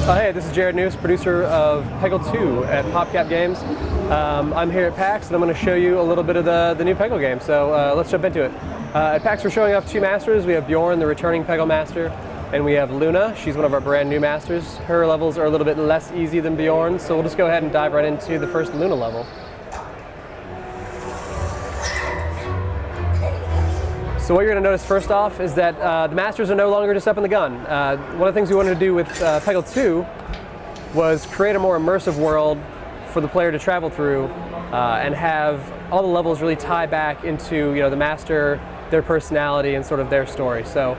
Hey, this is Jared News, producer of Peggle 2 at PopCap Games. I'm here at PAX and I'm going to show you a little bit of the new Peggle game, so let's jump into it. At PAX we're showing off two masters. We have Bjorn, the returning Peggle master, and we have Luna. She's one of our brand new masters. Her levels are a little bit less easy than Bjorn, so we'll just go ahead and dive right into the first Luna level. So what you're going to notice first off is that the masters are no longer just up in the gun. One of the things we wanted to do with Peggle 2 was create a more immersive world for the player to travel through and have all the levels really tie back into the master, their personality, and sort of their story. So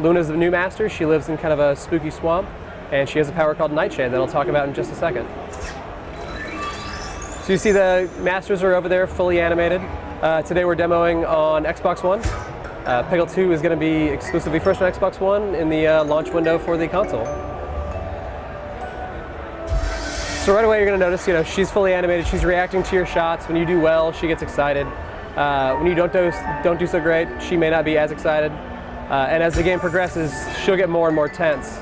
Luna's the new master. She lives in kind of a spooky swamp, and she has a power called Nightshade that I'll talk about in just a second. So you see the masters are over there fully animated. Today we're demoing on Xbox One. Peggle 2 is going to be exclusively first on Xbox One in the launch window for the console. So right away you're going to notice, she's fully animated. She's reacting to your shots. When you do well, she gets excited. When you don't do so great, she may not be as excited. And as the game progresses, she'll get more and more tense.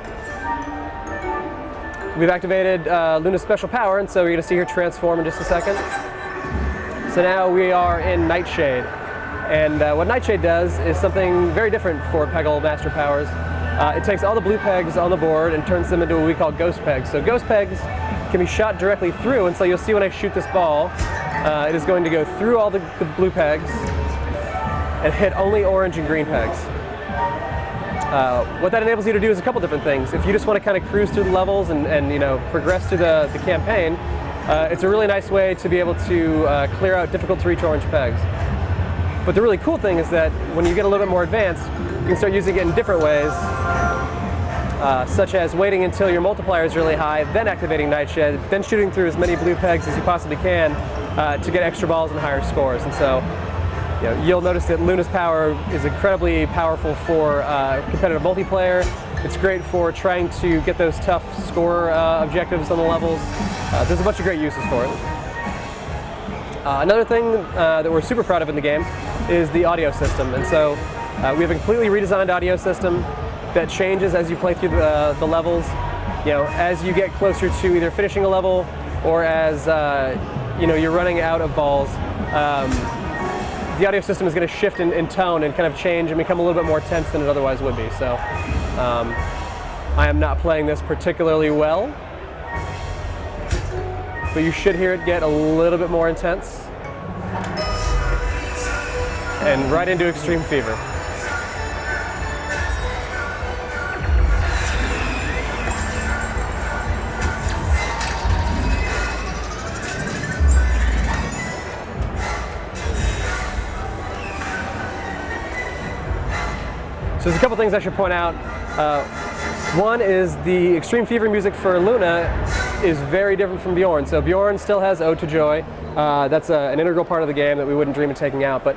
We've activated Luna's special power, and so you're going to see her transform in just a second. So now we are in Nightshade, and what Nightshade does is something very different for Peggle Master Powers. It takes all the blue pegs on the board and turns them into what we call ghost pegs. So ghost pegs can be shot directly through, and so you'll see when I shoot this ball, it is going to go through all the blue pegs and hit only orange and green pegs. What that enables you to do is a couple different things. If you just want to kind of cruise through the levels and progress through the campaign, it's a really nice way to be able to clear out difficult to reach orange pegs. But the really cool thing is that when you get a little bit more advanced, you can start using it in different ways, such as waiting until your multiplier is really high, then activating Nightshade, then shooting through as many blue pegs as you possibly can to get extra balls and higher scores. And so you'll notice that Luna's power is incredibly powerful for competitive multiplayer. It's great for trying to get those tough score objectives on the levels. There's a bunch of great uses for it. Another thing that we're super proud of in the game is the audio system. And so we have a completely redesigned audio system that changes as you play through the levels. As you get closer to either finishing a level or as you're running out of balls, the audio system is going to shift in tone and kind of change and become a little bit more tense than it otherwise would be. So I am not playing this particularly well, but you should hear it get a little bit more intense and right into extreme fever. So there's a couple things I should point out. One is the extreme fever music for Luna is very different from Bjorn. So Bjorn still has Ode to Joy. That's an integral part of the game that we wouldn't dream of taking out. But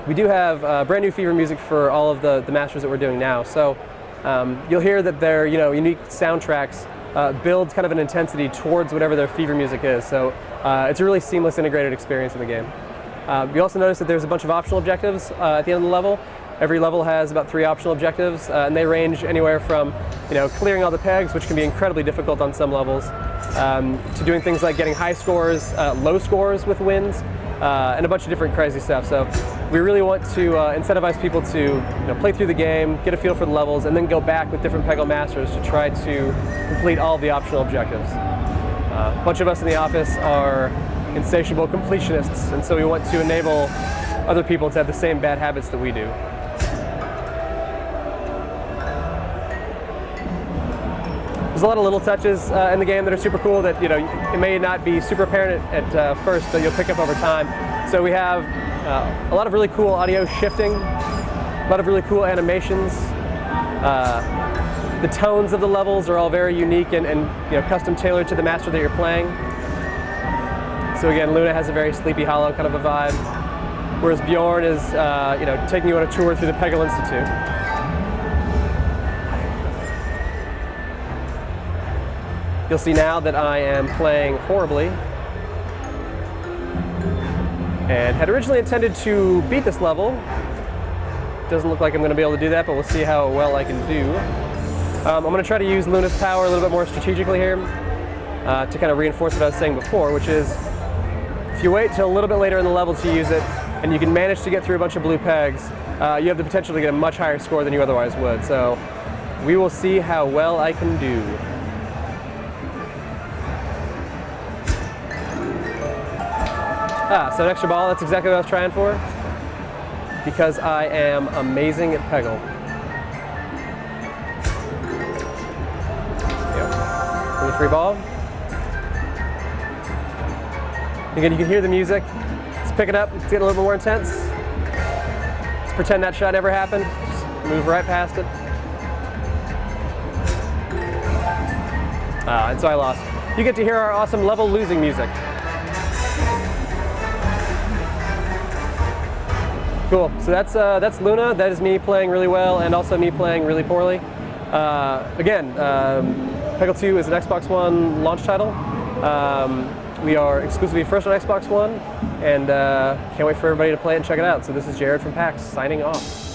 we do have brand new fever music for all of the masters that we're doing now. So you'll hear that their unique soundtracks build kind of an intensity towards whatever their fever music is. So it's a really seamless integrated experience in the game. You also notice that there's a bunch of optional objectives at the end of the level. Every level has about 3 optional objectives, and they range anywhere from clearing all the pegs, which can be incredibly difficult on some levels, to doing things like getting high scores, low scores with wins, and a bunch of different crazy stuff. So we really want to incentivize people to play through the game, get a feel for the levels, and then go back with different Peggle masters to try to complete all of the optional objectives. A bunch of us in the office are insatiable completionists, and so we want to enable other people to have the same bad habits that we do. There's a lot of little touches in the game that are super cool that it may not be super apparent at first, but you'll pick up over time. So we have a lot of really cool audio shifting, a lot of really cool animations. The tones of the levels are all very unique and custom tailored to the master that you're playing. So again, Luna has a very Sleepy Hollow kind of a vibe, whereas Bjorn is taking you on a tour through the Peggle Institute. You'll see now that I am playing horribly and had originally intended to beat this level. Doesn't look like I'm going to be able to do that, but we'll see how well I can do. I'm going to try to use Luna's power a little bit more strategically here to kind of reinforce what I was saying before, which is if you wait till a little bit later in the level to use it, and you can manage to get through a bunch of blue pegs, you have the potential to get a much higher score than you otherwise would. So we will see how well I can do. So an extra ball, that's exactly what I was trying for, because I am amazing at Peggle. Yep. And the free ball. Again, you can hear the music. Let's pick it up, it's getting a little bit more intense. Let's pretend that shot never happened. Just move right past it. And so I lost. You get to hear our awesome level losing music. Cool, so that's Luna. That is me playing really well and also me playing really poorly. Again, Peggle 2 is an Xbox One launch title. We are exclusively first on Xbox One, and can't wait for everybody to play it and check it out. So this is Jared from PAX signing off.